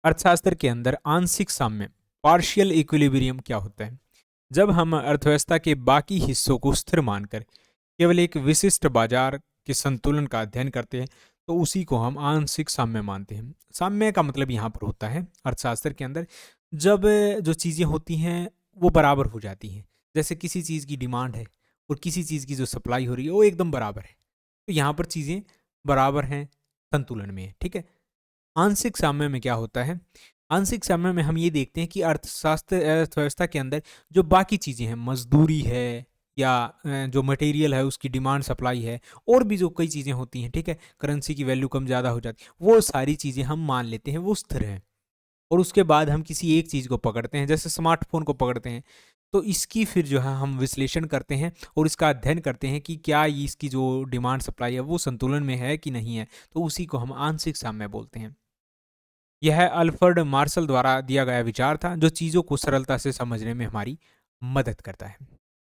अर्थशास्त्र के अंदर आंशिक साम्य पार्शियल इक्विलिब्रियम क्या होता है? जब हम अर्थव्यवस्था के बाकी हिस्सों को स्थिर मानकर केवल एक विशिष्ट बाजार के संतुलन का अध्ययन करते हैं तो उसी को हम आंशिक साम्य मानते हैं। साम्य का मतलब यहाँ पर होता है अर्थशास्त्र के अंदर जब जो चीज़ें होती हैं वो बराबर हो जाती हैं। जैसे किसी चीज़ की डिमांड है और किसी चीज़ की जो सप्लाई हो रही है वो एकदम बराबर है, तो यहाँ पर चीज़ें बराबर हैं, संतुलन में है। ठीक है। आंशिक साम्य में क्या होता है? आंशिक साम्य में हम ये देखते हैं कि अर्थव्यवस्था के अंदर जो बाकी चीज़ें हैं, मजदूरी है या जो मटेरियल है उसकी डिमांड सप्लाई है, और भी जो कई चीज़ें होती हैं, ठीक है, करेंसी की वैल्यू कम ज़्यादा हो जाती है, वो सारी चीज़ें हम मान लेते हैं वो स्थिर हैं। और उसके बाद हम किसी एक चीज़ को पकड़ते हैं, जैसे स्मार्टफोन को पकड़ते हैं, तो इसकी फिर जो है हम विश्लेषण करते हैं और इसका अध्ययन करते हैं कि क्या ये इसकी जो डिमांड सप्लाई है वो संतुलन में है कि नहीं है, तो उसी को हम आंशिक साम्य बोलते हैं। यह अल्फ्रेड मार्शल द्वारा दिया गया विचार था जो चीज़ों को सरलता से समझने में हमारी मदद करता है।